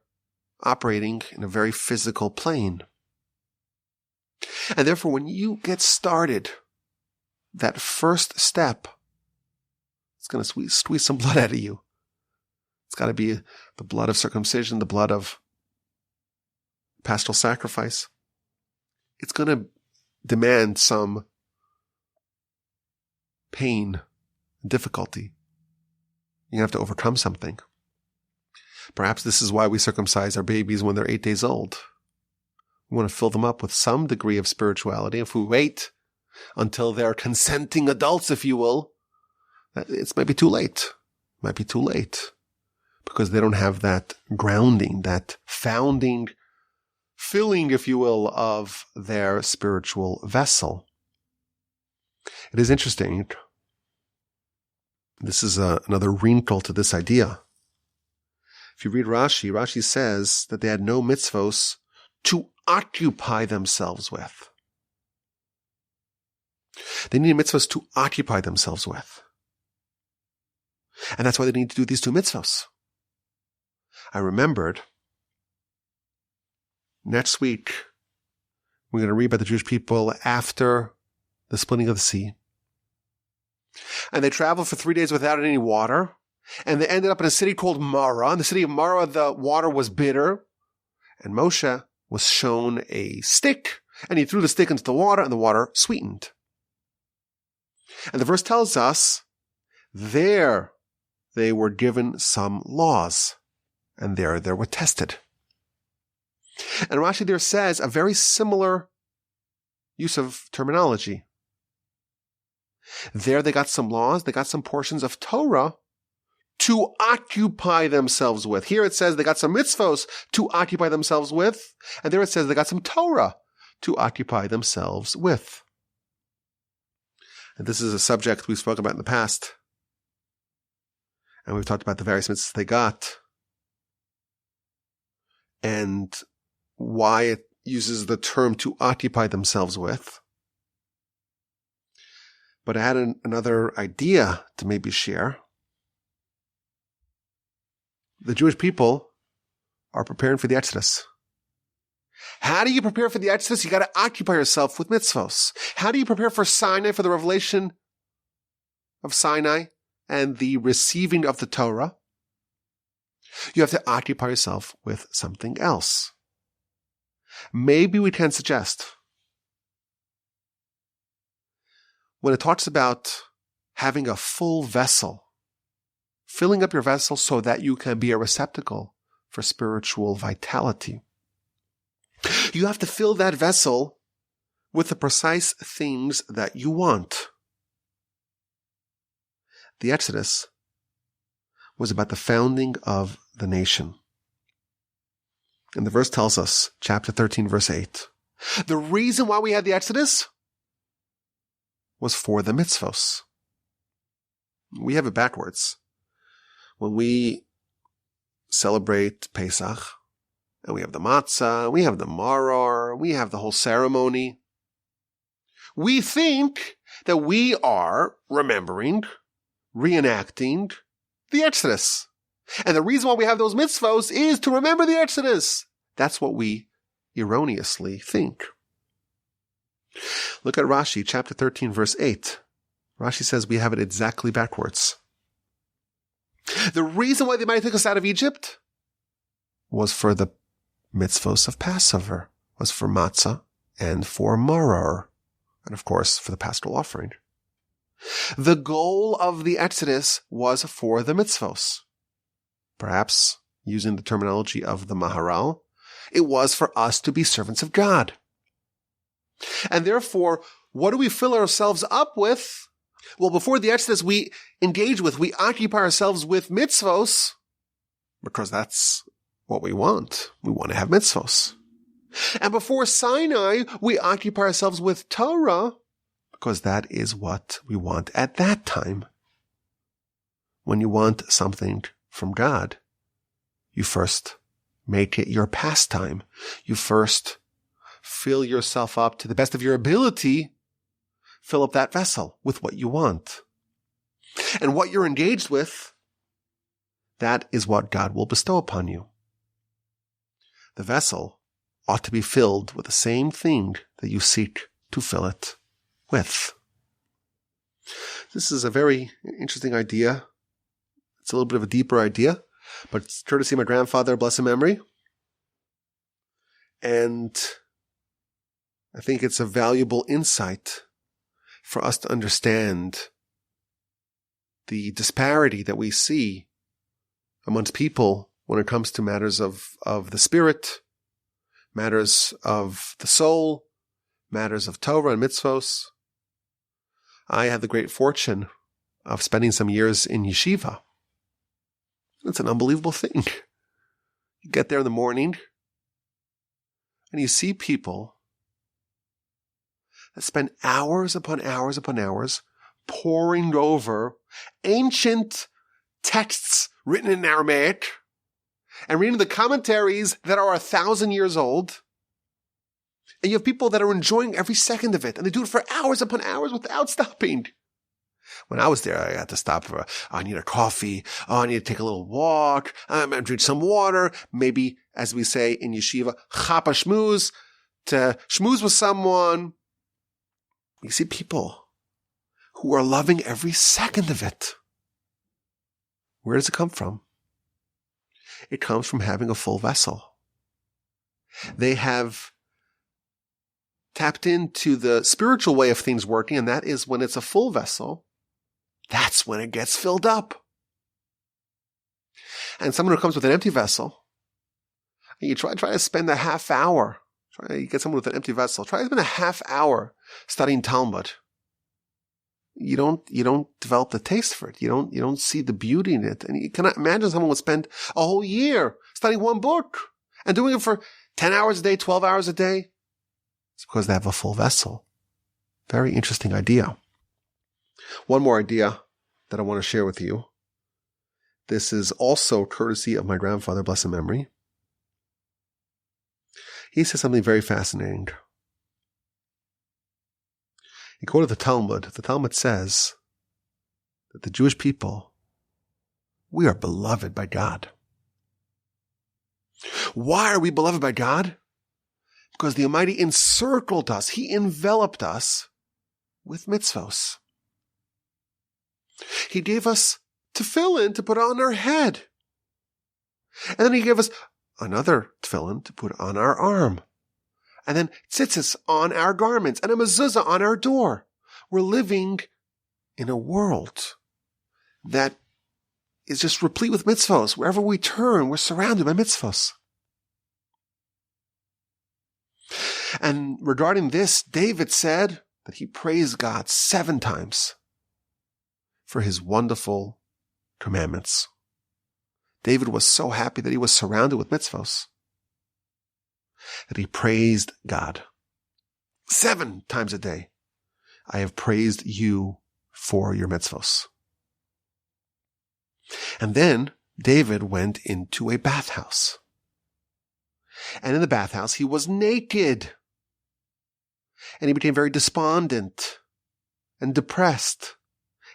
A: operating in a very physical plane. And therefore, when you get started, that first step, it's going to squeeze some blood out of you. It's got to be the blood of circumcision, the blood of paschal sacrifice. It's going to demand some pain, difficulty. You have to overcome something. Perhaps this is why we circumcise our babies when they're 8 days old. We want to fill them up with some degree of spirituality. If we wait until they're consenting adults, if you will, it might be too late. It might be too late because they don't have that grounding, that founding, filling, if you will, of their spiritual vessel. It is interesting. This is another wrinkle to this idea. If you read Rashi, Rashi says that they had no mitzvos to occupy themselves with. They needed mitzvos to occupy themselves with. And that's why they need to do these two mitzvos. I remembered next week we're going to read about the Jewish people after the splitting of the sea. And they traveled for 3 days without any water. And they ended up in a city called Marah. In the city of Marah, the water was bitter. And Moshe was shown a stick. And he threw the stick into the water, and the water sweetened. And the verse tells us, there they were given some laws. And there they were tested. And Rashi there says a very similar use of terminology. There they got some laws, they got some portions of Torah to occupy themselves with. Here it says they got some mitzvos to occupy themselves with, and there it says they got some Torah to occupy themselves with. And this is a subject we've spoken about in the past, and we've talked about the various mitzvahs they got, and why it uses the term to occupy themselves with. But I had another idea to maybe share. The Jewish people are preparing for the Exodus. How do you prepare for the Exodus? You got to occupy yourself with mitzvos. How do you prepare for Sinai, for the revelation of Sinai and the receiving of the Torah? You have to occupy yourself with something else. Maybe we can suggest, when it talks about having a full vessel, filling up your vessel so that you can be a receptacle for spiritual vitality, you have to fill that vessel with the precise things that you want. The Exodus was about the founding of the nation. And the verse tells us, chapter 13, verse 8, the reason why we had the Exodus was for the mitzvos. We have it backwards. When we celebrate Pesach, and we have the matzah, we have the maror, we have the whole ceremony, we think that we are remembering, reenacting the Exodus. And the reason why we have those mitzvos is to remember the Exodus. That's what we erroneously think. Look at Rashi, chapter 13, verse 8. Rashi says we have it exactly backwards. The reason why the Almighty took us out of Egypt was for the mitzvos of Passover, was for matzah and for maror, and of course for the paschal offering. The goal of the Exodus was for the mitzvos. Perhaps, using the terminology of the Maharal, it was for us to be servants of God. And therefore, what do we fill ourselves up with? Well, before the Exodus, we occupy ourselves with mitzvos, because that's what we want. We want to have mitzvos. And before Sinai, we occupy ourselves with Torah, because that is what we want at that time. When you want something from God, you first make it your pastime. You first fill yourself up to the best of your ability. Fill up that vessel with what you want. And what you're engaged with, that is what God will bestow upon you. The vessel ought to be filled with the same thing that you seek to fill it with. This is a very interesting idea. It's a little bit of a deeper idea, but it's courtesy of my grandfather, blessed memory. And I think it's a valuable insight for us to understand the disparity that we see amongst people when it comes to matters of the spirit, matters of the soul, matters of Torah and mitzvos. I had the great fortune of spending some years in yeshiva. It's an unbelievable thing. You get there in the morning and you see people that spend hours upon hours upon hours poring over ancient texts written in Aramaic and reading the commentaries that are 1,000 years old. And you have people that are enjoying every second of it, and they do it for hours upon hours without stopping. When I was there, I had to stop for, I need a coffee, I need to take a little walk, I'm going to drink some water, maybe, as we say in yeshiva, chapa shmooze, to schmooze with someone. You see people who are loving every second of it. Where does it come from? It comes from having a full vessel. They have tapped into the spiritual way of things working, and that is when it's a full vessel, that's when it gets filled up. And someone who comes with an empty vessel, you try to spend a half hour, try to get someone with an empty vessel, try to spend a half hour studying Talmud. you don't develop the taste for it. You don't see the beauty in it. And you cannot imagine someone would spend a whole year studying one book and doing it for 10 hours a day, 12 hours a day. It's because they have a full vessel. Very interesting idea. One more idea that I want to share with you. This is also courtesy of my grandfather, blessed memory. He says something very fascinating. He quoted the Talmud. The Talmud says that the Jewish people, we are beloved by God. Why are we beloved by God? Because the Almighty encircled us. He enveloped us with mitzvos. He gave us tefillin to put on our head. And then he gave us another tefillin to put on our arm. And then tzitzis on our garments and a mezuzah on our door. We're living in a world that is just replete with mitzvos. Wherever we turn, we're surrounded by mitzvos. And regarding this, David said that he praised God 7 times for his wonderful commandments. David was so happy that he was surrounded with mitzvos that he praised God 7 times a day. I have praised you for your mitzvos. And then David went into a bathhouse. And in the bathhouse, he was naked. And he became very despondent and depressed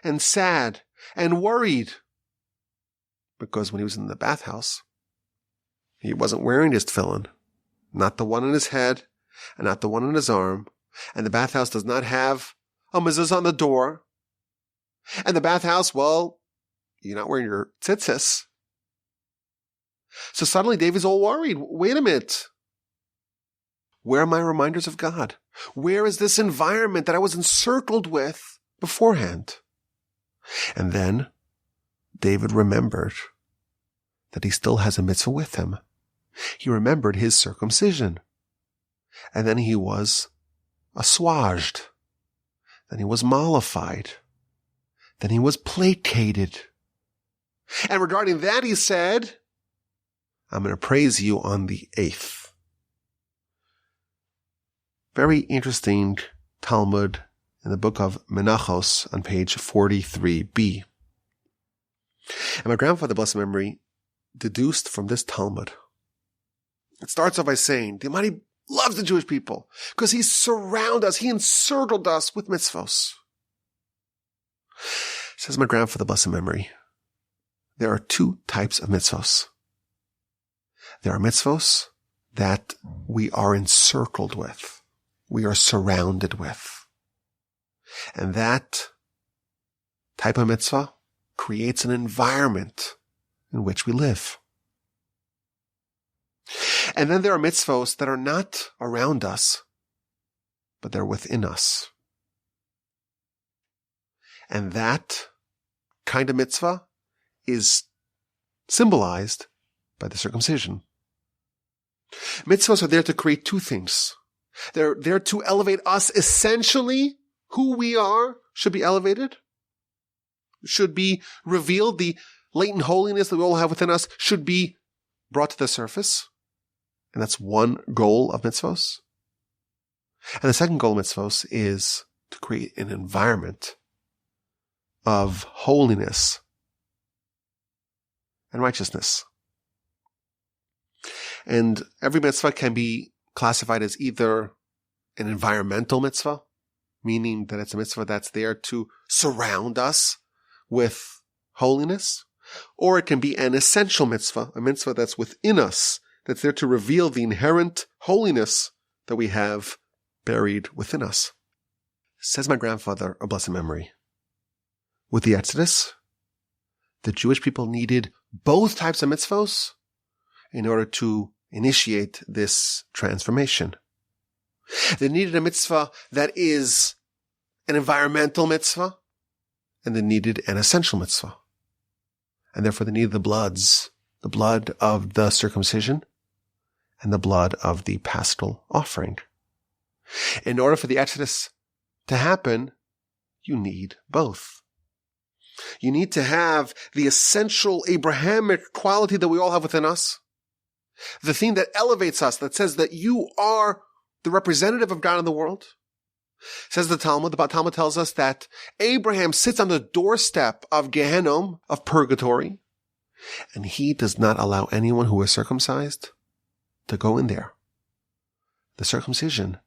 A: and sad and worried. Because when he was in the bathhouse, he wasn't wearing his tefillin. Not the one on his head and not the one on his arm. And the bathhouse does not have a mezuzah on the door. And the bathhouse, well, you're not wearing your tzitzis. So suddenly David's all worried. Wait a minute. Where are my reminders of God? Where is this environment that I was encircled with beforehand? And then David remembered that he still has a mitzvah with him. He remembered his circumcision. And then he was assuaged. Then he was mollified. Then he was placated. And regarding that, he said, I'm going to praise you on the 8th. Very interesting Talmud in the book of Menachos on page 43b. And my grandfather, blessed memory, deduced from this Talmud. It starts off by saying, the Almighty loves the Jewish people because He surrounded us, He encircled us with mitzvos. Says my grandfather, blessed memory, there are 2 types of mitzvos. There are mitzvos that we are encircled with. We are surrounded with. And that type of mitzvah creates an environment in which we live. And then there are mitzvos that are not around us, but they're within us. And that kind of mitzvah is symbolized by the circumcision. Mitzvos are there to create 2 things. They're there to elevate us essentially. Who we are should be elevated, should be revealed. The latent holiness that we all have within us should be brought to the surface. And that's one goal of mitzvos. And the second goal of mitzvos is to create an environment of holiness and righteousness. And every mitzvah can be classified as either an environmental mitzvah, meaning that it's a mitzvah that's there to surround us with holiness, or it can be an essential mitzvah, a mitzvah that's within us, that's there to reveal the inherent holiness that we have buried within us. Says my grandfather, of blessed memory, with the Exodus, the Jewish people needed both types of mitzvos in order to initiate this transformation. They needed a mitzvah that is an environmental mitzvah, and they needed an essential mitzvah. And therefore they needed the blood of the circumcision and the blood of the paschal offering. In order for the Exodus to happen, You need both. You need to have the essential Abrahamic quality that we all have within us. The thing that elevates us, that says that you are the representative of God in the world. Says the Talmud tells us that Abraham sits on the doorstep of Gehenna, of purgatory, and he does not allow anyone who is circumcised to go in there. The circumcision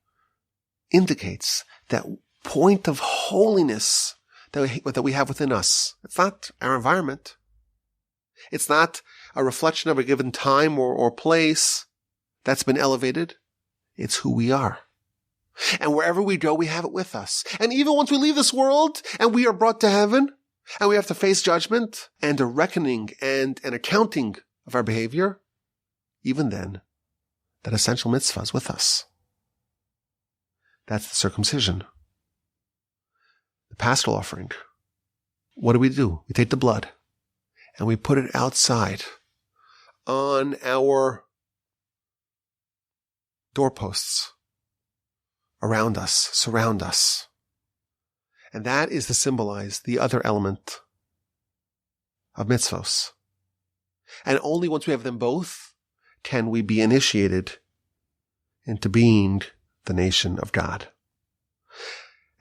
A: indicates that point of holiness that we have within us. It's not our environment. It's not a reflection of a given time or place that's been elevated. It's who we are. And wherever we go, we have it with us. And even once we leave this world and we are brought to heaven and we have to face judgment and a reckoning and an accounting of our behavior, even then, that essential mitzvah is with us. That's the circumcision. The paschal offering. What do? We take the blood and we put it outside on our doorposts, around us, surround us. And that is to symbolize the other element of mitzvos. And only once we have them both can we be initiated into being the nation of God.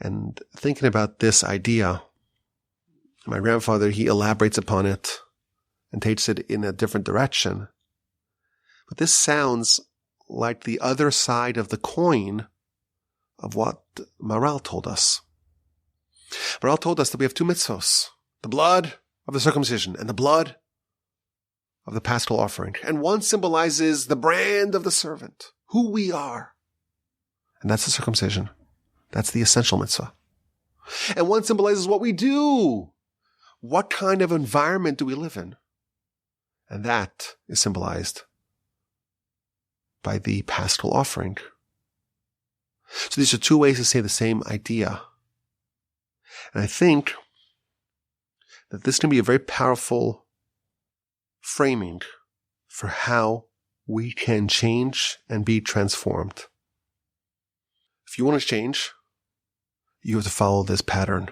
A: And thinking about this idea, my grandfather, he elaborates upon it and takes it in a different direction. But this sounds like the other side of the coin of what Maral told us. Maral told us that we have two mitzvos, the blood of the circumcision and the blood of the paschal offering. And one symbolizes the brand of the servant, who we are. And that's the circumcision. That's the essential mitzvah. And one symbolizes what we do. What kind of environment do we live in? And that is symbolized by the paschal offering. So these are two ways to say the same idea. And I think that this can be a very powerful framing for how we can change and be transformed. If you want to change, you have to follow this pattern.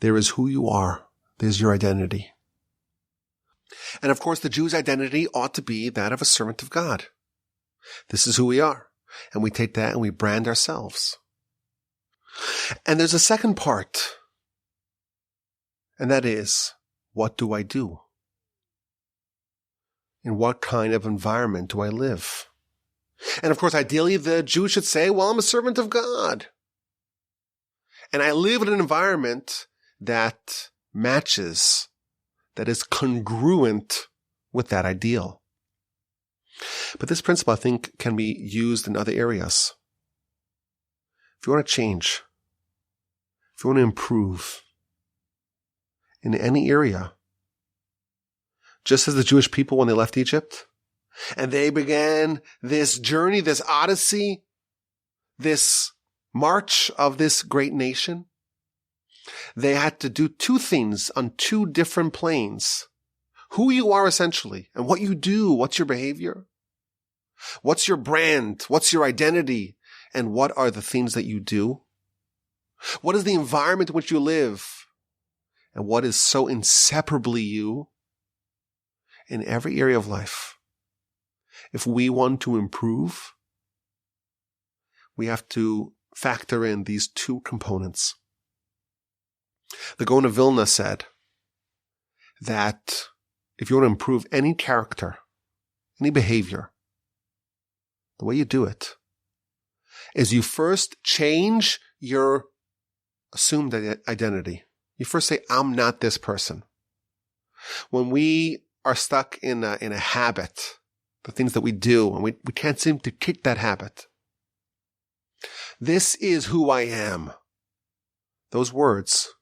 A: There is who you are. There's your identity. And of course, the Jew's identity ought to be that of a servant of God. This is who we are. And we take that and we brand ourselves. And there's a second part. And that is, what do I do? In what kind of environment do I live? And of course, ideally, the Jew should say, well, I'm a servant of God. And I live in an environment that matches, that is congruent with that ideal. But this principle, I think, can be used in other areas. If you want to change, if you want to improve in any area, just as the Jewish people when they left Egypt, and they began this journey, this odyssey, this march of this great nation, they had to do two things on two different planes. Who you are essentially, and what you do, what's your behavior, what's your brand, what's your identity, and what are the things that you do? What is the environment in which you live? And what is so inseparably you in every area of life? If we want to improve, we have to factor in these two components. The Gaon of Vilna said that if you want to improve any character, any behavior, the way you do it is you first change your assumed identity. You first say, I'm not this person. When we are stuck in a habit, the things that we do, and we can't seem to kick that habit. This is who I am. Those words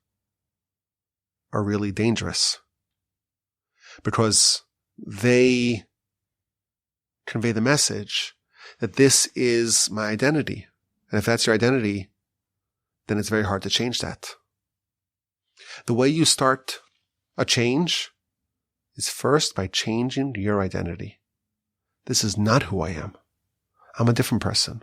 A: are really dangerous because they convey the message that this is my identity. And if that's your identity, then it's very hard to change that. The way you start a change is first by changing your identity. This is not who I am. I'm a different person.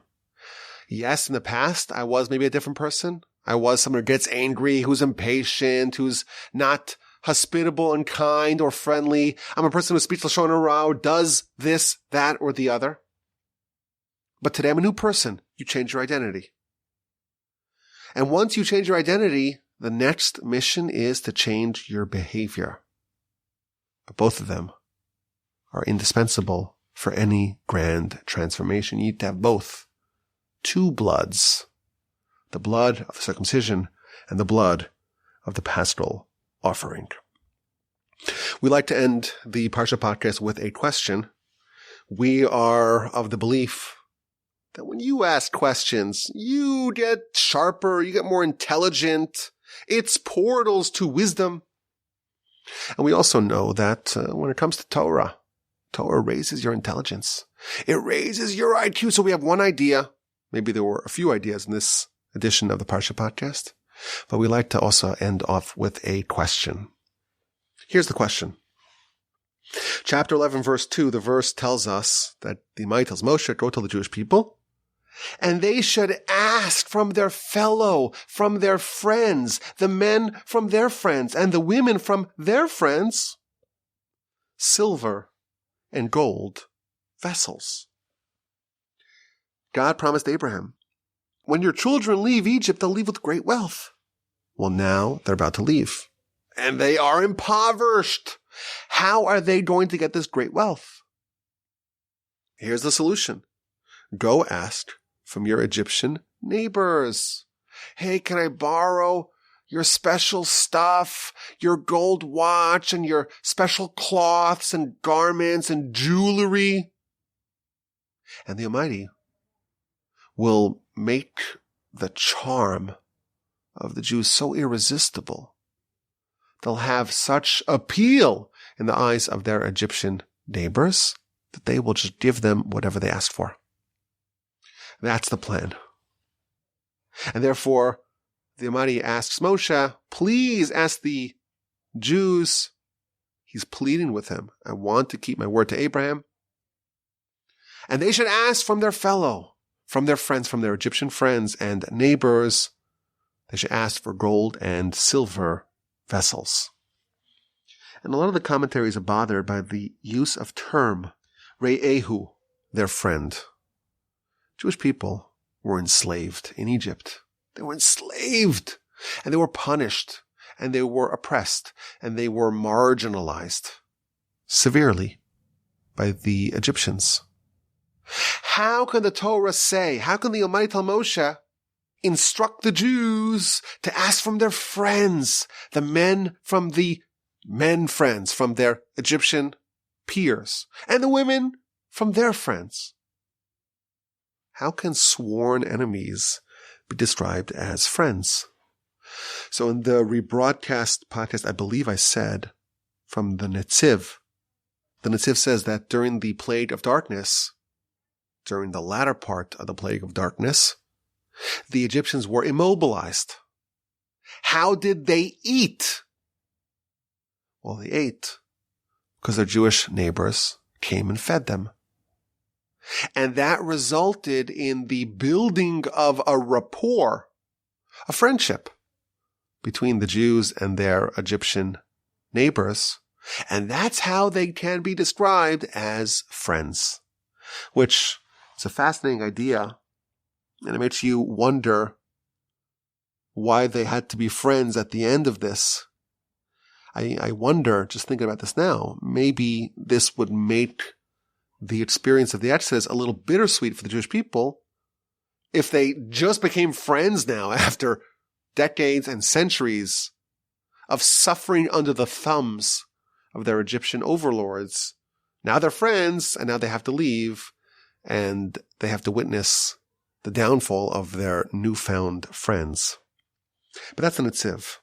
A: Yes, in the past, I was maybe a different person. I was someone who gets angry, who's impatient, who's not hospitable and kind or friendly. I'm a person who's speechless, showing around, does this, that, or the other. But today I'm a new person. You change your identity. And once you change your identity, the next mission is to change your behavior. But both of them are indispensable for any grand transformation. You need to have both. Two bloods. The blood of the circumcision and the blood of the paschal offering. We like to end the Parsha podcast with a question. We are of the belief that when you ask questions, you get sharper, you get more intelligent. It's portals to wisdom. And we also know that when it comes to Torah, Torah raises your intelligence. It raises your IQ. So we have one idea. Maybe there were a few ideas in this edition of the Parsha podcast, but we like to also end off with a question. Here's the question. Chapter 11, verse 2, the verse tells us that the Almighty tells Moshe, go tell the Jewish people, and they should ask from their fellow, from their friends, the men from their friends, and the women from their friends, silver and gold vessels. God promised Abraham, when your children leave Egypt, they'll leave with great wealth. Well, now they're about to leave, and they are impoverished. How are they going to get this great wealth? Here's the solution. Go ask from your Egyptian neighbors. Hey, can I borrow your special stuff, your gold watch and your special cloths and garments and jewelry? And the Almighty will make the charm of the Jews so irresistible. They'll have such appeal in the eyes of their Egyptian neighbors that they will just give them whatever they ask for. That's the plan. And therefore, the Almighty asks Moshe, please ask the Jews. He's pleading with him. I want to keep my word to Abraham. And they should ask from their fellow, from their friends, from their Egyptian friends and neighbors. They should ask for gold and silver vessels. And a lot of the commentaries are bothered by the use of term, re'ehu, their friend. Jewish people were enslaved in Egypt. They were enslaved, and they were punished, and they were oppressed, and they were marginalized severely by the Egyptians. How can the Torah say, how can the Almighty tell Moshe, instruct the Jews to ask from their friends, the men from the men friends, from their Egyptian peers, and the women from their friends? How can sworn enemies be described as friends? So in the rebroadcast podcast, I believe I said from the Netziv says that during the plague of darkness, during the latter part of the plague of darkness, the Egyptians were immobilized. How did they eat? Well, they ate because their Jewish neighbors came and fed them. And that resulted in the building of a rapport, a friendship between the Jews and their Egyptian neighbors. And that's how they can be described as friends, which is a fascinating idea. And it makes you wonder why they had to be friends at the end of this. I wonder, just thinking about this now, maybe this would make the experience of the Exodus a little bittersweet for the Jewish people if they just became friends now after decades and centuries of suffering under the thumbs of their Egyptian overlords. Now they're friends, and now they have to leave, and they have to witness the downfall of their newfound friends. But that's the Netziv.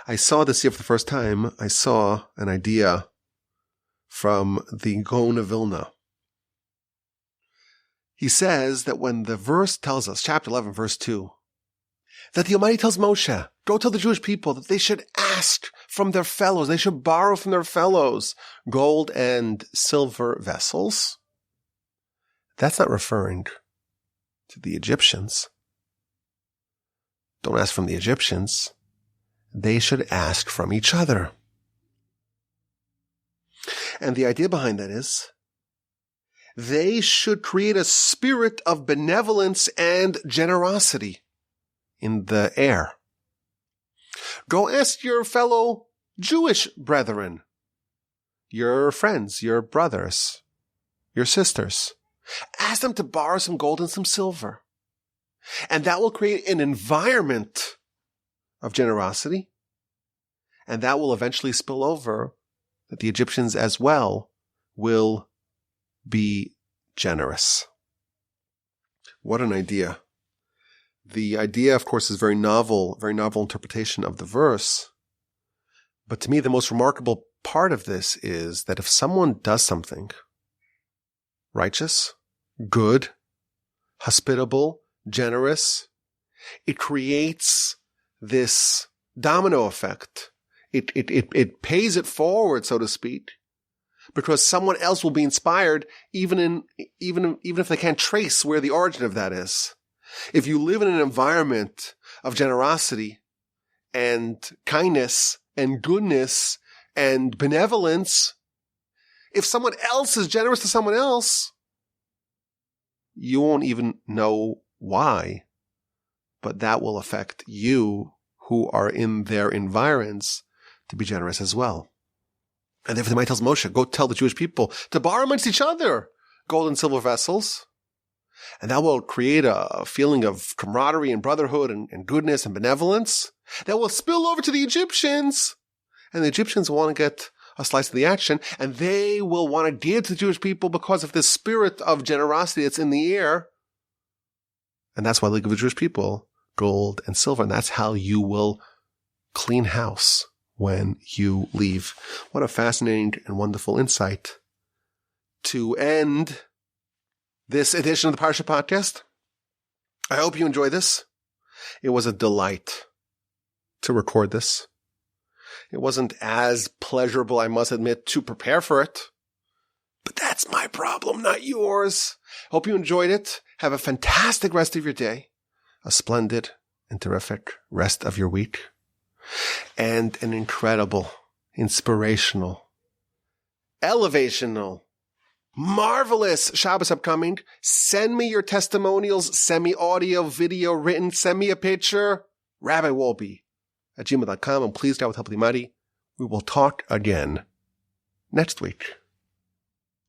A: I saw this year for the first time, I saw an idea from the Gaon of Vilna. He says that when the verse tells us, chapter 11, verse 2, that the Almighty tells Moshe, go tell the Jewish people that they should ask from their fellows, they should borrow from their fellows gold and silver vessels. That's not referring to the Egyptians. don't ask from the Egyptians. They should ask from each other. And the idea behind that is they should create a spirit of benevolence and generosity in the air. Go ask your fellow Jewish brethren, your friends, your brothers, your sisters. Ask them to borrow some gold and some silver. And that will create an environment of generosity. And that will eventually spill over that the Egyptians as well will be generous. What an idea. The idea, of course, is very novel interpretation of the verse. But to me, the most remarkable part of this is that if someone does something righteous, good, hospitable, generous, it creates this domino effect. It pays it forward, so to speak, because someone else will be inspired even if they can't trace where the origin of that is. If you live in an environment of generosity and kindness and goodness and benevolence, if someone else is generous to someone else, you won't even know why, but that will affect you who are in their environs to be generous as well. And therefore the Almighty tells Moshe, go tell the Jewish people to borrow amongst each other gold and silver vessels. And that will create a feeling of camaraderie and brotherhood and goodness and benevolence that will spill over to the Egyptians. And the Egyptians want to get a slice of the action, and they will want to give to the Jewish people because of this spirit of generosity that's in the air. And that's why they give the Jewish people gold and silver. And that's how you will clean house when you leave. What a fascinating and wonderful insight to end this edition of the Parsha podcast. I hope you enjoy this. It was a delight to record this. It wasn't as pleasurable, I must admit, to prepare for it. But that's my problem, not yours. Hope you enjoyed it. Have a fantastic rest of your day. A splendid and terrific rest of your week. And an incredible, inspirational, elevational, marvelous Shabbos upcoming. Send me your testimonials. Send me audio, video, written. Send me a picture. RabbiWolbe@gmail.com. And please, God, with help of the mighty, we will talk again next week.